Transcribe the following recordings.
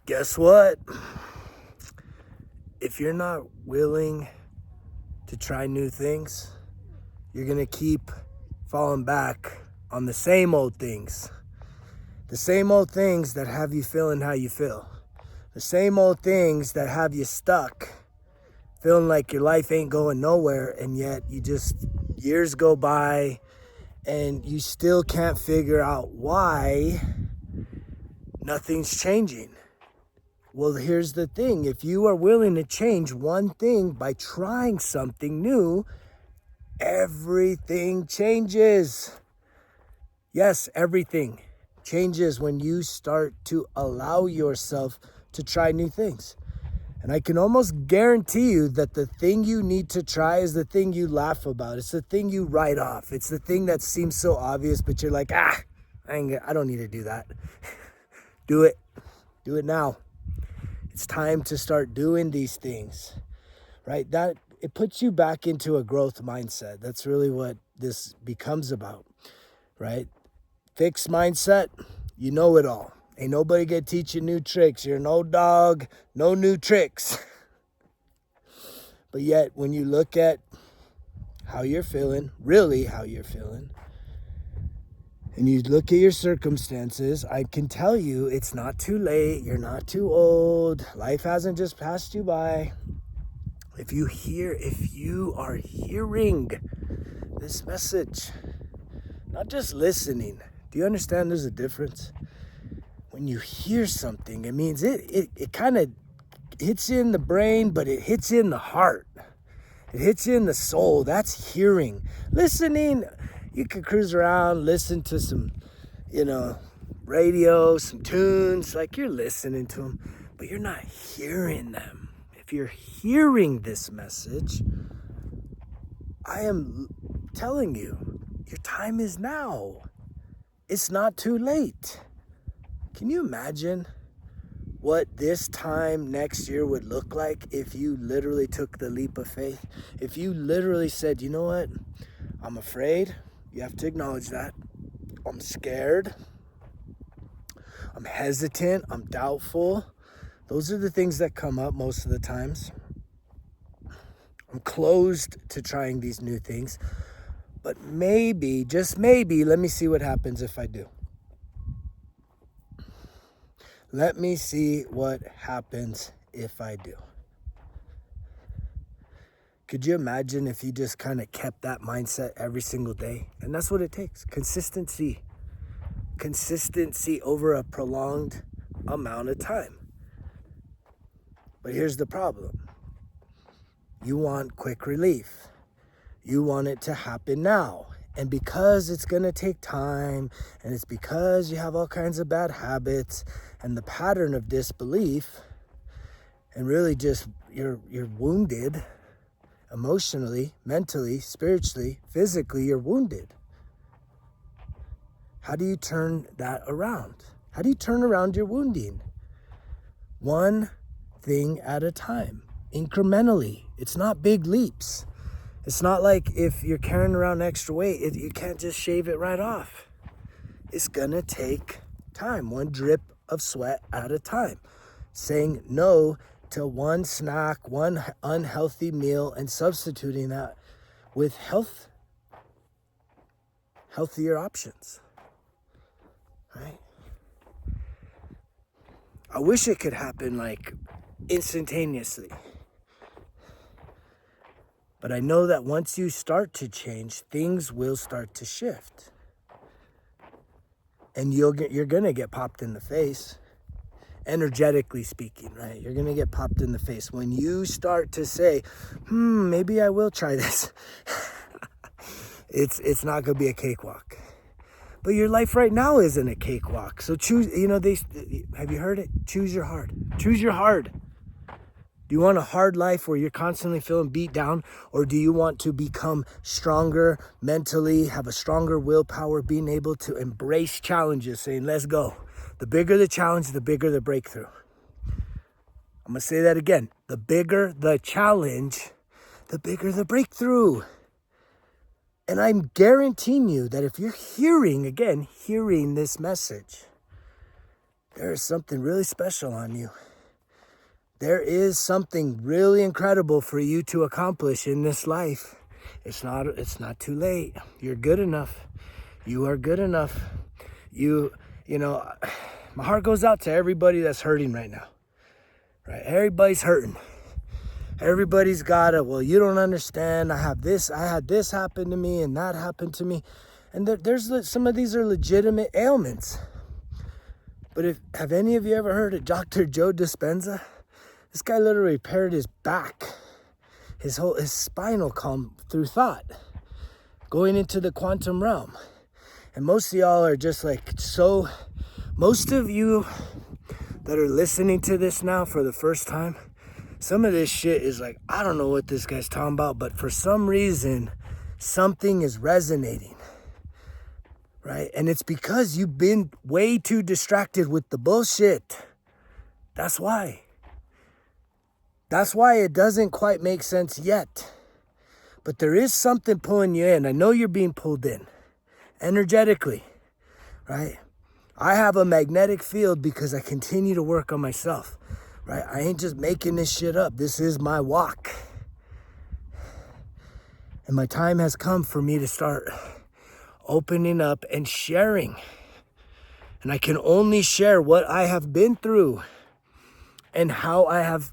Guess what? If you're not willing to try new things, you're going to keep falling back on the same old things. The same old things that have you feeling how you feel. The same old things that have you stuck, feeling like your life ain't going nowhere, and yet years go by and you still can't figure out why nothing's changing. Well, here's the thing. If you are willing to change one thing by trying something new, everything changes. Yes, everything changes when you start to allow yourself to try new things. And I can almost guarantee you that the thing you need to try is the thing you laugh about. It's the thing you write off. It's the thing that seems so obvious, but you're like, I don't need to do that. Do it. Do it now. It's time to start doing these things, right? That it puts you back into a growth mindset. That's really what this becomes about, right? Fixed mindset, you know it all. Ain't nobody gonna teach you new tricks. You're an old dog, no new tricks. But yet, when you look at how you're feeling, really how you're feeling, and you look at your circumstances, I can tell you it's not too late. You're not too old. Life hasn't just passed you by. If you are hearing this message, not just listening. Do you understand there's a difference? When you hear something, it means it kind of hits you in the brain, but it hits you in the heart. It hits you in the soul. That's hearing. Listening, you can cruise around, listen to some, radio, some tunes, like you're listening to them, but you're not hearing them. If you're hearing this message, I am telling you, your time is now. It's not too late. Can you imagine what this time next year would look like if you literally took the leap of faith? If you literally said, you know what? I'm afraid. You have to acknowledge that. I'm scared. I'm hesitant. I'm doubtful. Those are the things that come up most of the times. I'm closed to trying these new things. But maybe, just maybe, let me see what happens if I do. Let me see what happens if I do. Could you imagine if you just kind of kept that mindset every single day? And that's what it takes. Consistency. Consistency over a prolonged amount of time. But here's the problem. You want quick relief. You want it to happen now. And because it's going to take time, and it's because you have all kinds of bad habits and the pattern of disbelief, and really just you're wounded emotionally, mentally, spiritually, physically, you're wounded. How do you turn that around? How do you turn around your wounding? One thing at a time, incrementally. It's not big leaps. It's not like if you're carrying around extra weight, you can't just shave it right off. It's gonna take time, one drip of sweat at a time. Saying no to one snack, one unhealthy meal, and substituting that with healthier options, right? I wish it could happen like instantaneously. But I know that once you start to change, things will start to shift. And you're going to get popped in the face, energetically speaking, right? You're going to get popped in the face. When you start to say, maybe I will try this, it's not going to be a cakewalk. But your life right now isn't a cakewalk. So choose, have you heard it? Choose your hard. Choose your hard. Do you want a hard life where you're constantly feeling beat down? Or do you want to become stronger mentally, have a stronger willpower, being able to embrace challenges, saying, let's go. The bigger the challenge, the bigger the breakthrough. I'm going to say that again. The bigger the challenge, the bigger the breakthrough. And I'm guaranteeing you that if you're hearing this message, there is something really special on you. There is something really incredible for you to accomplish in this life. It's not too late. You're good enough. You are good enough. You know, my heart goes out to everybody that's hurting right now. Right? Everybody's hurting. Everybody's got it. Well, you don't understand. I had this happen to me and that happened to me. And there's some of these are legitimate ailments. But have any of you ever heard of Dr. Joe Dispenza? This guy literally repaired his back, his spinal column through thought, going into the quantum realm. And most of y'all are just like, so, most of you that are listening to this now for the first time, some of this shit is like, I don't know what this guy's talking about, but for some reason, something is resonating, right? And it's because you've been way too distracted with the bullshit. That's why. That's why it doesn't quite make sense yet. But there is something pulling you in. I know you're being pulled in energetically, right? I have a magnetic field because I continue to work on myself, right? I ain't just making this shit up. This is my walk. And my time has come for me to start opening up and sharing. And I can only share what I have been through and how I have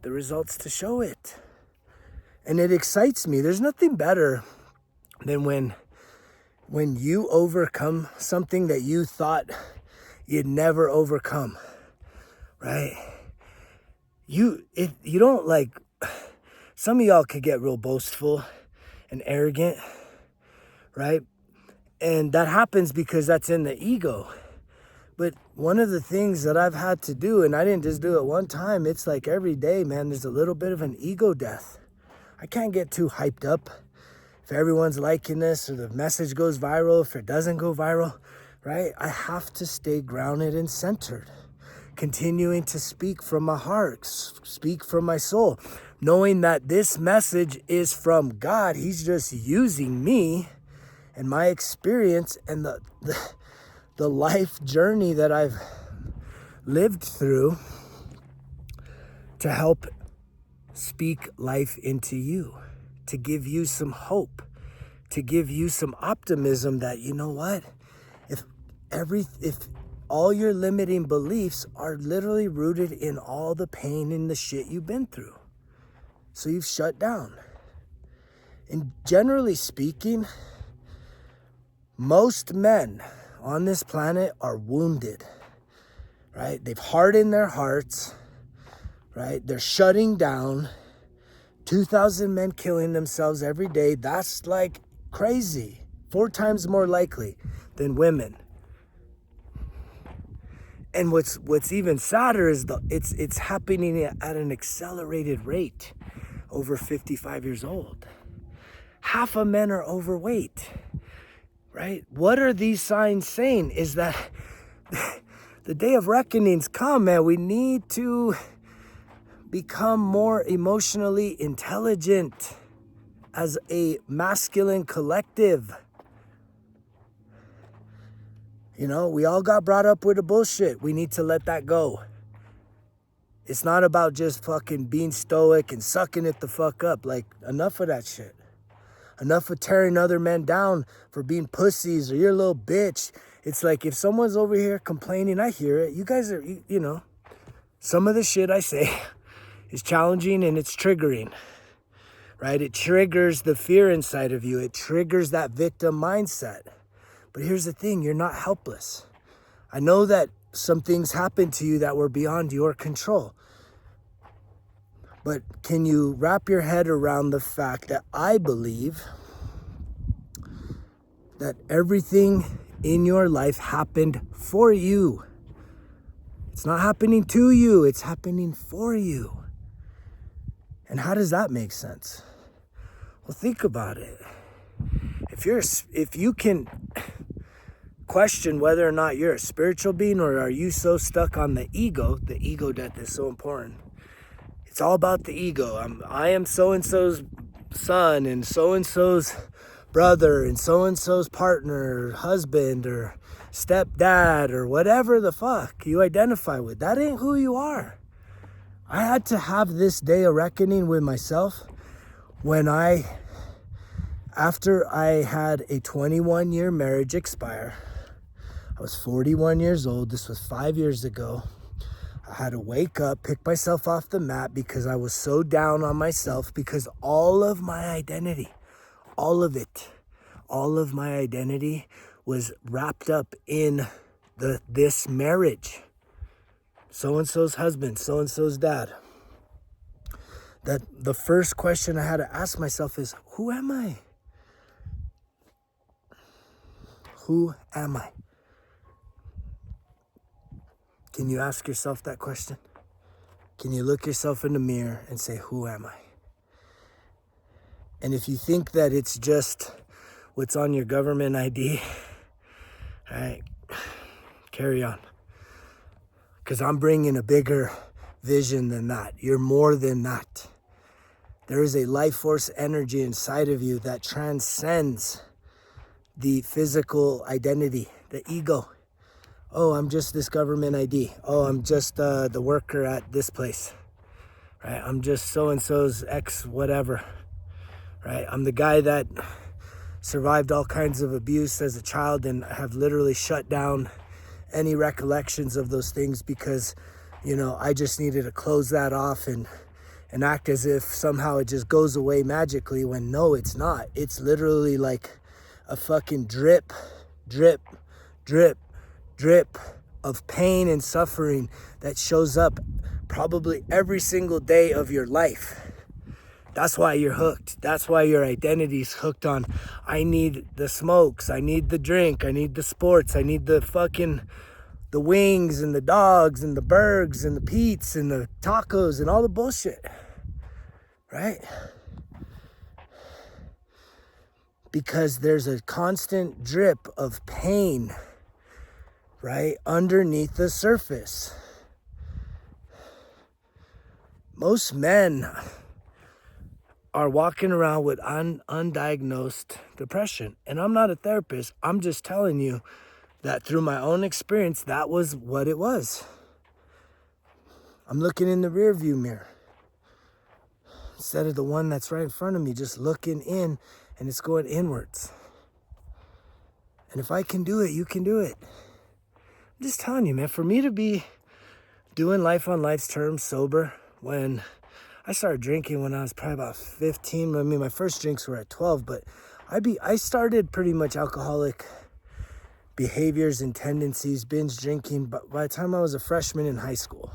the results to show it. And it excites me. There's nothing better than when you overcome something that you thought you'd never overcome, right? You don't like, some of y'all could get real boastful and arrogant, right? And that happens because that's in the ego. But one of the things that I've had to do, and I didn't just do it one time, it's like every day, man, there's a little bit of an ego death. I can't get too hyped up if everyone's liking this or the message goes viral, if it doesn't go viral, right? I have to stay grounded and centered, continuing to speak from my heart, speak from my soul, knowing that this message is from God. He's just using me and my experience and the life journey that I've lived through to help speak life into you, to give you some hope, to give you some optimism that, you know what, if all your limiting beliefs are literally rooted in all the pain and the shit you've been through, so you've shut down. And generally speaking, most men on this planet are wounded, right? They've hardened their hearts, right? They're shutting down. 2,000 men killing themselves every day. That's like crazy. 4 times more likely than women. And what's even sadder is it's happening at an accelerated rate over 55 years old. Half of men are overweight. Right? What are these signs saying? Is that the day of reckoning's come, man. We need to become more emotionally intelligent as a masculine collective. You know, we all got brought up with the bullshit. We need to let that go. It's not about just fucking being stoic and sucking it the fuck up. Like, enough of that shit. Enough of tearing other men down for being pussies or you're a little bitch. It's like if someone's over here complaining, I hear it. You guys are, you know, some of the shit I say is challenging and it's triggering, right? It triggers the fear inside of you. It triggers that victim mindset. But here's the thing, you're not helpless. I know that some things happened to you that were beyond your control. But can you wrap your head around the fact that I believe that everything in your life happened for you? It's not happening to you, it's happening for you. And how does that make sense? Well, think about it. If you can question whether or not you're a spiritual being or are you so stuck on the ego death is so important. It's all about the ego. I am so-and-so's son and so-and-so's brother and so-and-so's partner, husband, or stepdad or whatever the fuck you identify with. That ain't who you are. I had to have this day of reckoning with myself when after I had a 21-year marriage expire. I was 41 years old. This was 5 years ago. I had to wake up, pick myself off the mat because I was so down on myself, because all of my identity, all of it, all of my identity was wrapped up in this marriage. So-and-so's husband, so-and-so's dad. That the first question I had to ask myself is, who am I? Who am I? Can you ask yourself that question? Can you look yourself in the mirror and say, who am I? And if you think that it's just what's on your government ID, all right, carry on. Because I'm bringing a bigger vision than that. You're more than that. There is a life force energy inside of you that transcends the physical identity, the ego. Oh, I'm just this government ID. Oh, I'm just the worker at this place, right? I'm just so-and-so's ex whatever, right? I'm the guy that survived all kinds of abuse as a child and have literally shut down any recollections of those things because, I just needed to close that off and act as if somehow it just goes away magically, when no, it's not. It's literally like a fucking drip, drip, drip, drip of pain and suffering that shows up probably every single day of your life. That's why you're hooked. That's why your identity's hooked on, I need the smokes, I need the drink, I need the sports, I need the wings and the dogs and the burgers and the Pete's and the tacos and all the bullshit, right? Because there's a constant drip of pain, right, underneath the surface. Most men are walking around with undiagnosed depression. And I'm not a therapist. I'm just telling you that through my own experience, that was what it was. I'm looking in the rearview mirror instead of the one that's right in front of me, just looking in, and it's going inwards. And if I can do it, you can do it. I'm just telling you, man, for me to be doing life on life's terms sober, when I started drinking when I was probably about 15. I mean, my first drinks were at 12, but I started pretty much alcoholic behaviors and tendencies, binge drinking, but by the time I was a freshman in high school.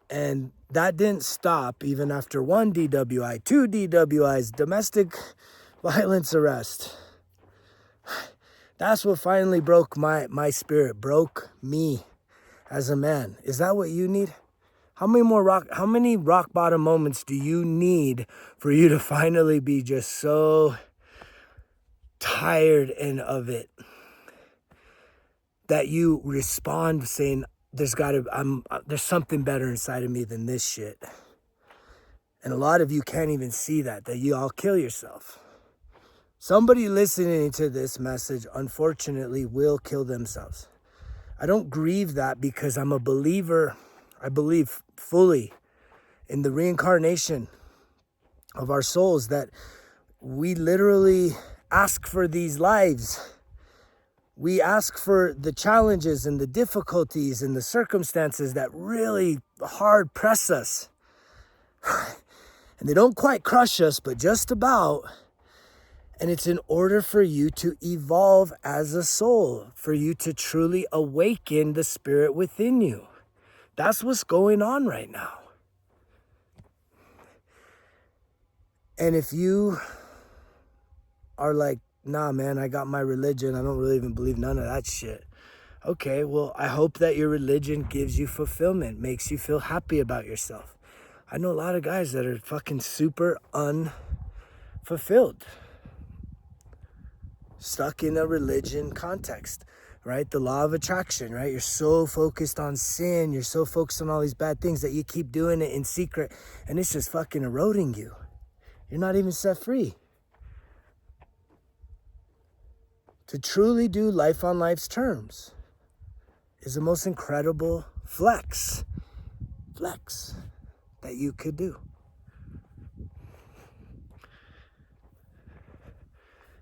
And that didn't stop even after 1 DWI, 2 DWIs, domestic violence arrest. That's what finally broke my spirit, broke me as a man. Is that what you need? How many rock bottom moments do you need for you to finally be just so tired and of it that you respond saying, there's something better inside of me than this shit? And a lot of you can't even see that you all kill yourself. Somebody listening to this message, unfortunately, will kill themselves. I don't grieve that because I'm a believer. I believe fully in the reincarnation of our souls, that we literally ask for these lives. We ask for the challenges and the difficulties and the circumstances that really hard press us. And they don't quite crush us, but just about. And it's in order for you to evolve as a soul, for you to truly awaken the spirit within you. That's what's going on right now. And if you are like, nah, man, I got my religion, I don't really even believe none of that shit. Okay, well, I hope that your religion gives you fulfillment, makes you feel happy about yourself. I know a lot of guys that are fucking super unfulfilled, stuck in a religion context, right? The law of attraction, right? You're so focused on sin, you're so focused on all these bad things that you keep doing it in secret, and it's just fucking eroding you. You're not even set free. To truly do life on life's terms is the most incredible flex that you could do.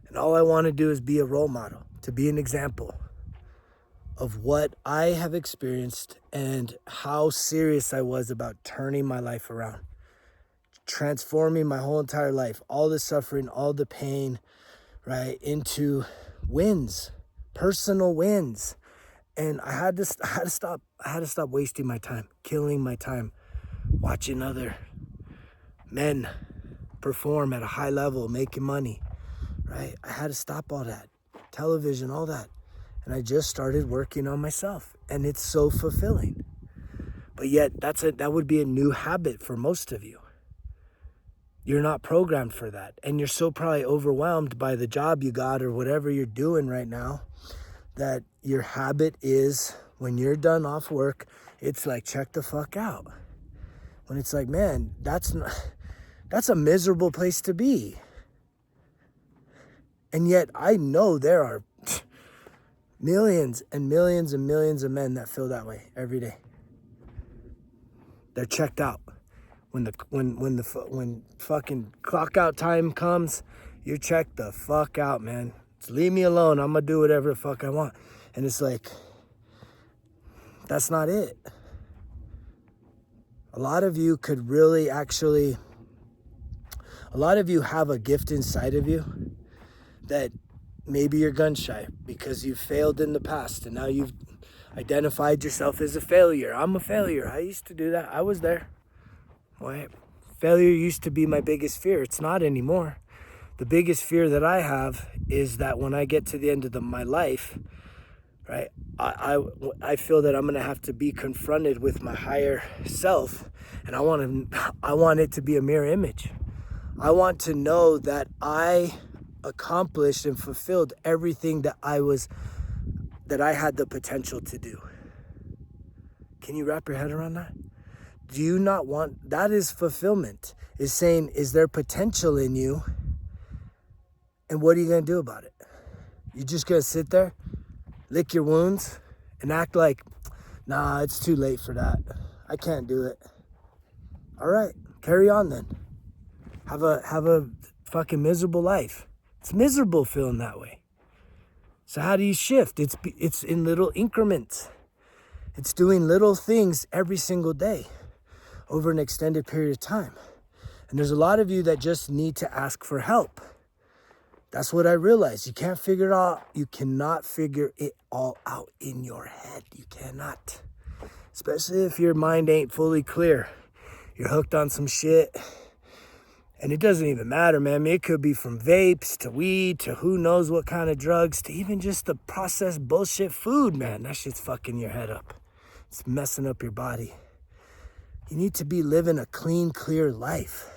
And all I want to do is be a role model, to be an example of what I have experienced and how serious I was about turning my life around, transforming my whole entire life, all the suffering, all the pain, right, into wins, personal wins. And I had to stop wasting my time, killing my time, watching other men perform at a high level, making money, right? I had to stop all that, television, all that. And I just started working on myself, and it's so fulfilling. But yet that would be a new habit for most of you. You're not programmed for that. And you're so probably overwhelmed by the job you got or whatever you're doing right now that your habit is, when you're done off work, it's like, check the fuck out. When it's like, man, that's a miserable place to be. And yet I know there are millions and millions and millions of men that feel that way every day. They're checked out. When fucking clock out time comes, you're checked the fuck out, man. Just leave me alone. I'm gonna do whatever the fuck I want. And it's like, that's not it. A lot of you could really actually, a lot of you have a gift inside of you that maybe you're gun shy because you failed in the past and now you've identified yourself as a failure. I'm a failure. I used to do that. I was there. Right? Failure used to be my biggest fear. It's not anymore. The biggest fear that I have is that when I get to the end of my life, right, I feel that I'm going to have to be confronted with my higher self, and I want it to be a mirror image. I want to know that I accomplished and fulfilled everything that I had the potential to do. Can you wrap your head around that? Do you not want, that is fulfillment, is saying, is there potential in you? And what are you going to do about it? You just going to sit there, lick your wounds, and act like, nah, it's too late for that. I can't do it. All right, carry on then. Have a fucking miserable life. It's miserable feeling that way. So how do you shift? It's in little increments. It's doing little things every single day over an extended period of time. And there's a lot of you that just need to ask for help. That's what I realized. You can't figure it out. You cannot figure it all out in your head. You cannot. Especially if your mind ain't fully clear. You're hooked on some shit. And it doesn't even matter, man. I mean, it could be from vapes to weed to who knows what kind of drugs to even just the processed bullshit food, man. That shit's fucking your head up. It's messing up your body. You need to be living a clean, clear life,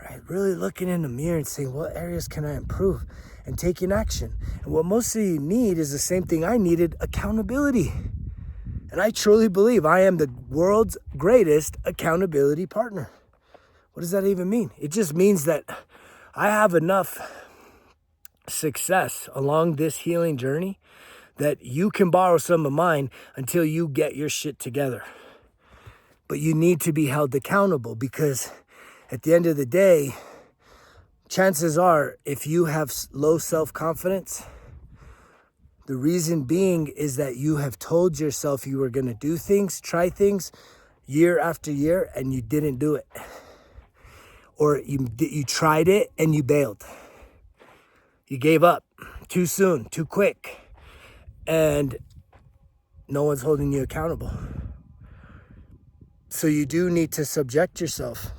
right? Really looking in the mirror and saying, what areas can I improve? And taking action. And what most of you need is the same thing I needed, accountability. And I truly believe I am the world's greatest accountability partner. What does that even mean? It just means that I have enough success along this healing journey that you can borrow some of mine until you get your shit together. But you need to be held accountable, because at the end of the day, chances are if you have low self-confidence, the reason being is that you have told yourself you were going to do things, try things year after year, and you didn't do it. Or you tried it and you bailed. You gave up too soon, too quick. And no one's holding you accountable. So you do need to subject yourself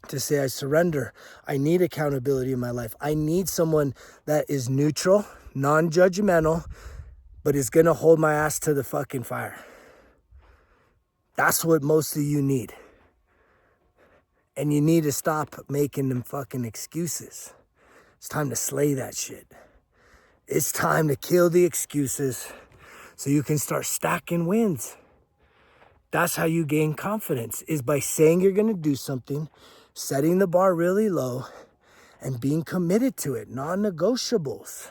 to say, I surrender. I need accountability in my life. I need someone that is neutral, non-judgmental, but is going to hold my ass to the fucking fire. That's what most of you need. And you need to stop making them fucking excuses. It's time to slay that shit. It's time to kill the excuses so you can start stacking wins. That's how you gain confidence, is by saying you're going to do something, setting the bar really low, and being committed to it, non-negotiables.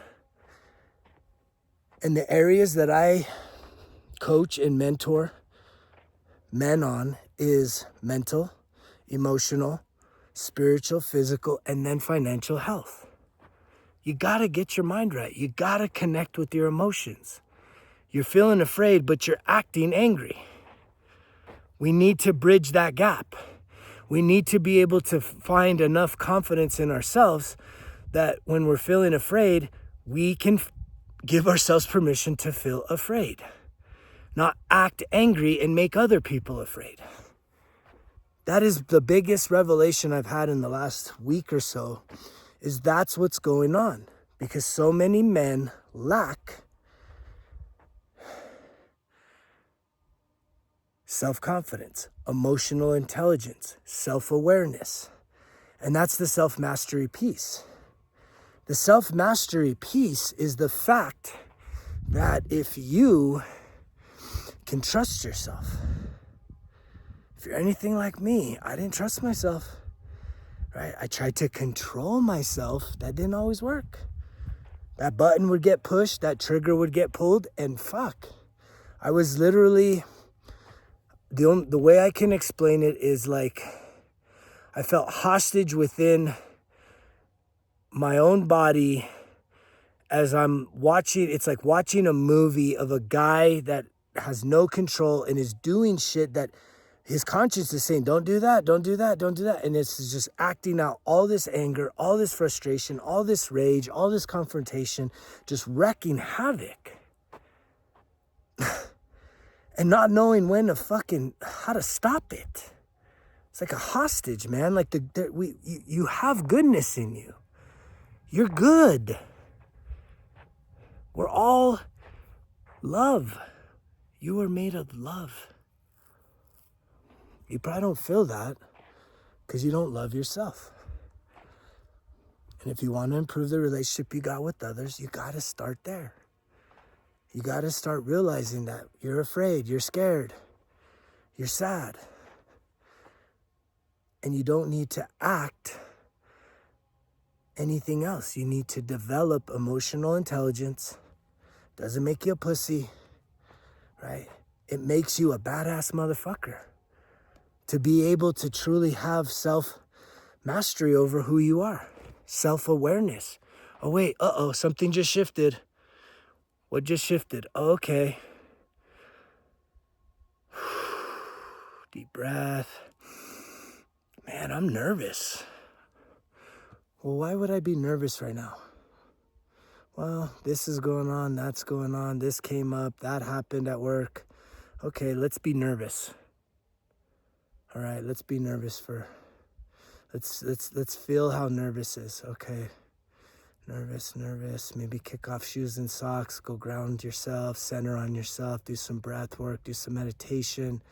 And the areas that I coach and mentor men on is mental, emotional, spiritual, physical, and then financial health. You gotta get your mind right. You gotta connect with your emotions. You're feeling afraid, but you're acting angry. We need to bridge that gap. We need to be able to find enough confidence in ourselves that when we're feeling afraid, we can give ourselves permission to feel afraid, not act angry and make other people afraid. That is the biggest revelation I've had in the last week or so, is that's what's going on, because so many men lack self-confidence, emotional intelligence, self-awareness. And that's the self-mastery piece. The self-mastery piece is the fact that if you can trust yourself, if you're anything like me, I didn't trust myself, right? I tried to control myself. That didn't always work. That button would get pushed, that trigger would get pulled, and fuck. I was literally, the way I can explain it is like, I felt hostage within my own body as I'm watching. It's like watching a movie of a guy that has no control and is doing shit that his conscience is saying, don't do that, don't do that, don't do that. And it's just acting out all this anger, all this frustration, all this rage, all this confrontation, just wreaking havoc. And not knowing when to how to stop it. It's like a hostage, man. Like you have goodness in you. You're good. We're all love. You are made of love. You probably don't feel that because you don't love yourself. And if you want to improve the relationship you got with others, you got to start there. You got to start realizing that you're afraid, you're scared, you're sad. And you don't need to act anything else. You need to develop emotional intelligence. Doesn't make you a pussy, right? It makes you a badass motherfucker. To be able to truly have self-mastery over who you are. Self-awareness. Oh wait, something just shifted. What just shifted? Oh, okay. Deep breath. Man, I'm nervous. Well, why would I be nervous right now? Well, this is going on, that's going on, this came up, that happened at work. Okay, let's be nervous. All right, let's be nervous let's feel how nervous is. Okay. Nervous. Maybe kick off shoes and socks, go ground yourself, center on yourself, do some breath work, do some meditation,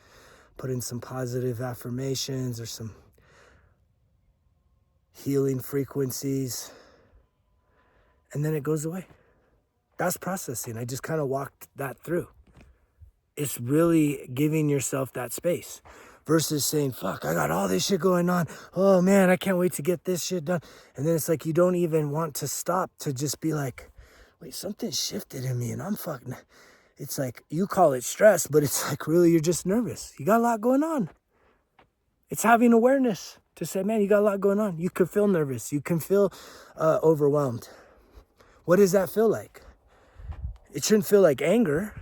put in some positive affirmations or some healing frequencies, and then it goes away. That's processing. I just kind of walked that through. It's really giving yourself that space versus saying, fuck, I got all this shit going on. Oh man, I can't wait to get this shit done. And then it's like you don't even want to stop to just be like, wait, something shifted in me and I'm fucking... It's like, you call it stress, but it's like really you're just nervous. You got a lot going on. It's having awareness to say, man, you got a lot going on. You could feel nervous. You can feel overwhelmed. What does that feel like? It shouldn't feel like anger.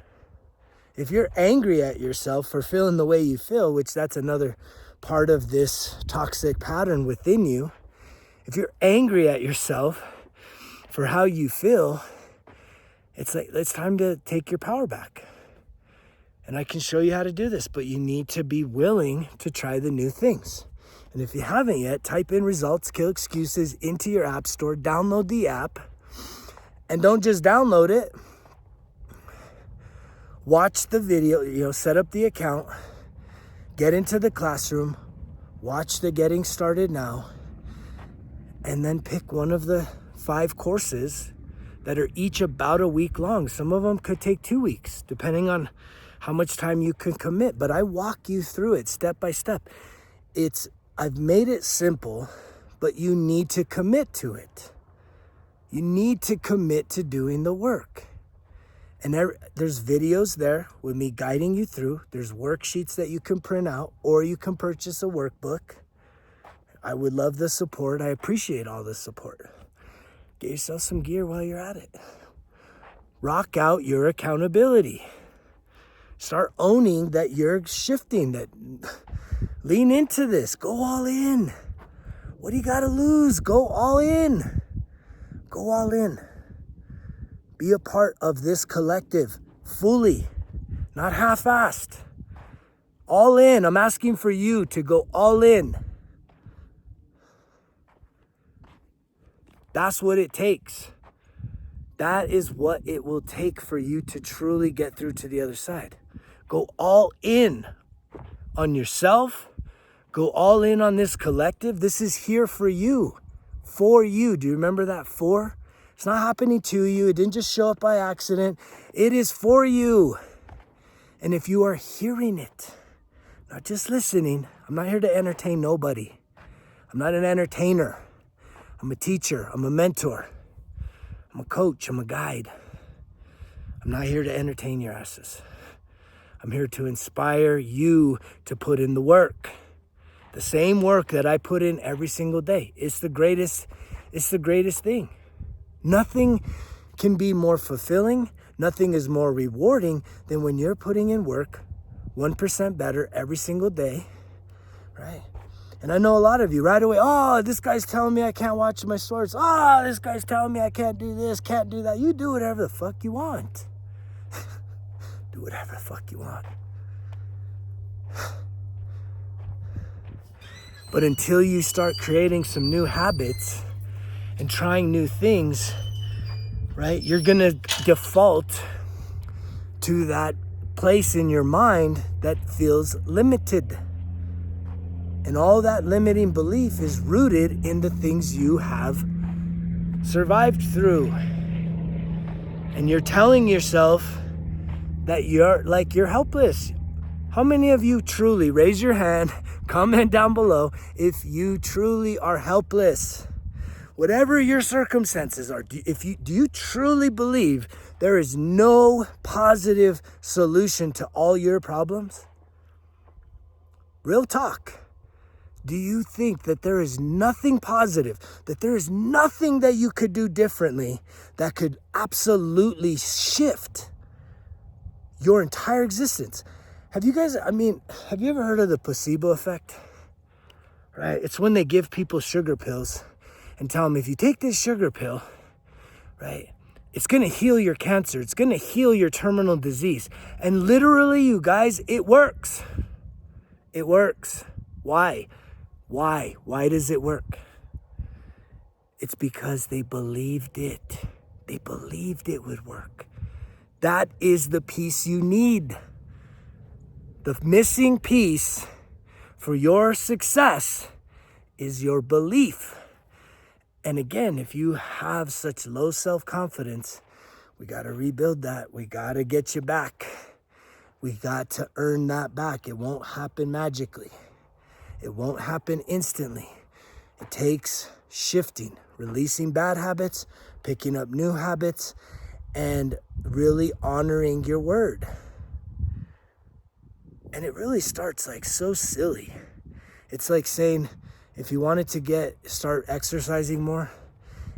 If you're angry at yourself for feeling the way you feel, which that's another part of this toxic pattern within you. If you're angry at yourself for how you feel, it's like, it's time to take your power back. And I can show you how to do this, but you need to be willing to try the new things. And if you haven't yet, type in results, kill excuses into your app store, download the app, and don't just download it. Watch the video, set up the account, get into the classroom, watch the Getting Started Now, and then pick one of the 5 courses that are each about a week long. Some of them could take 2 weeks, depending on how much time you can commit, but I walk you through it step by step. I've made it simple, but you need to commit to it. You need to commit to doing the work. And there's videos there with me guiding you through. There's worksheets that you can print out, or you can purchase a workbook. I would love the support. I appreciate all the support. Get yourself some gear while you're at it. Rock out your accountability. Start owning that you're shifting, that lean into this. Go all in. What do you got to lose? Go all in. Go all in. Be a part of this collective fully, not half-assed. All in. I'm asking for you to go all in. That's what it takes. That is what it will take for you to truly get through to the other side. Go all in on yourself. Go all in on this collective. This is here for you. For you. Do you remember that for? It's not happening to you. It didn't just show up by accident. It is for you. And if you are hearing it, not just listening, I'm not here to entertain nobody. I'm not an entertainer. I'm a teacher. I'm a mentor. I'm a coach. I'm a guide. I'm not here to entertain your asses. I'm here to inspire you to put in the work. The same work that I put in every single day. It's the greatest thing. Nothing can be more fulfilling. Nothing is more rewarding than when you're putting in work 1% better every single day, right? And I know a lot of you right away, oh, this guy's telling me I can't watch my shorts. Oh, this guy's telling me I can't do this, can't do that. You do whatever the fuck you want. Do whatever the fuck you want. But until you start creating some new habits and trying new things, right, you're gonna default to that place in your mind that feels limited. And all that limiting belief is rooted in the things you have survived through. And you're telling yourself that you're helpless. How many of you truly, raise your hand, comment down below, if you truly are helpless? Whatever your circumstances are, do you truly believe there is no positive solution to all your problems? Real talk. Do you think that there is nothing positive, that there is nothing that you could do differently that could absolutely shift your entire existence? Have you ever heard of the placebo effect? Right? It's when they give people sugar pills and tell them, if you take this sugar pill, right, it's going to heal your cancer. It's going to heal your terminal disease. And literally, you guys, it works. It works. Why? Why? Why does it work? It's because they believed it. They believed it would work. That is the piece you need. The missing piece for your success is your belief. And again, if you have such low self-confidence, we got to rebuild that. We got to get you back. We got to earn that back. It won't happen magically. It won't happen instantly. It takes shifting, releasing bad habits, picking up new habits, and really honoring your word. And it really starts like so silly. It's like saying, if you wanted to start exercising more,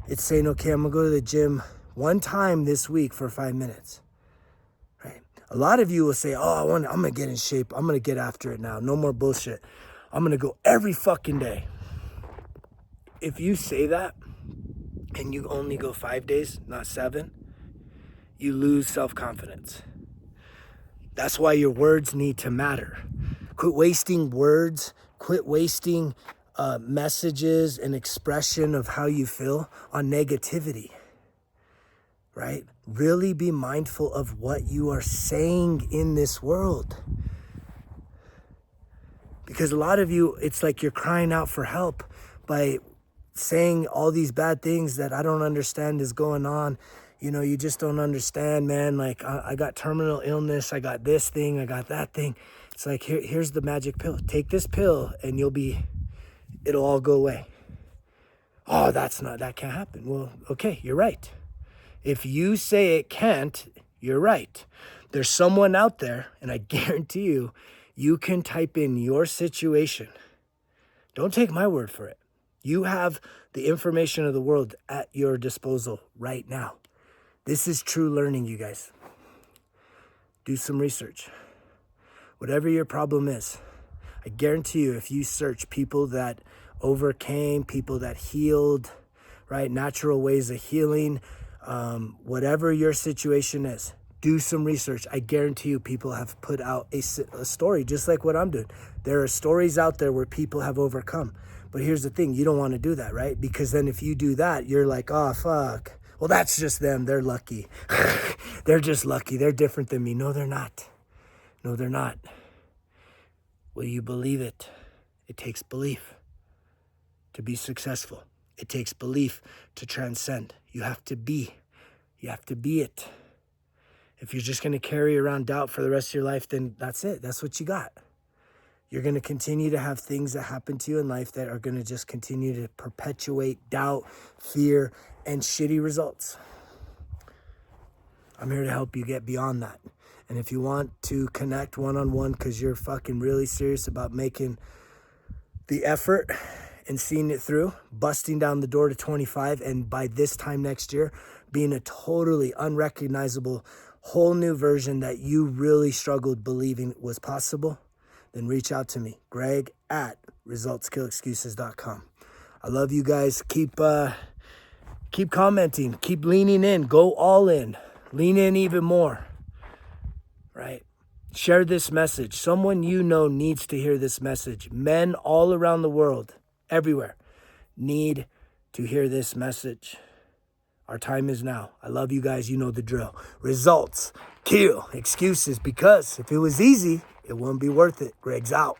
it's saying, okay, I'm gonna go to the gym one time this week for 5 minutes, right? A lot of you will say, oh, I'm gonna get in shape. I'm gonna get after it now. No more bullshit. I'm gonna go every fucking day. If you say that and you only go 5 days, not 7, you lose self-confidence. That's why your words need to matter. Quit wasting words, quit wasting messages and expression of how you feel on negativity, right? Really be mindful of what you are saying in this world. Because a lot of you, it's like you're crying out for help by saying all these bad things that I don't understand is going on. You know, you just don't understand, man. Like, I got terminal illness. I got this thing. I got that thing. It's like, here's the magic pill. Take this pill and it'll all go away. Oh, that can't happen. Well, okay, you're right. If you say it can't, You're right. There's someone out there, and I guarantee you, you can type in your situation. Don't take my word for it. You have the information of the world at your disposal right now. This is true learning, you guys. Do some research. Whatever your problem is, I guarantee you, if you search people that overcame, people that healed, right? Natural ways of healing, whatever your situation is, do some research. I guarantee you people have put out a story just like what I'm doing. There are stories out there where people have overcome. But here's the thing, you don't want to do that, right? Because then if you do that, you're like, oh, fuck. Well, that's just them. They're lucky. They're just lucky. They're different than me. No, they're not. No, they're not. Will you believe it? It takes belief to be successful. It takes belief to transcend. You have to be. You have to be it. If you're just going to carry around doubt for the rest of your life, then that's it. That's what you got. You're going to continue to have things that happen to you in life that are going to just continue to perpetuate doubt, fear, and shitty results. I'm here to help you get beyond that. And if you want to connect one-on-one because you're fucking really serious about making the effort and seeing it through, busting down the door to 25, and by this time next year, being a totally unrecognizable, whole new version that you really struggled believing was possible, then reach out to me, Greg at resultskillexcuses.com. I love you guys. Keep commenting. Keep leaning in. Go all in. Lean in even more. Right? Share this message. Someone you know needs to hear this message. Men all around the world, everywhere, need to hear this message. Our time is now. I love you guys. You know the drill. Results kill excuses, because if it was easy, it wouldn't be worth it. Greg's out.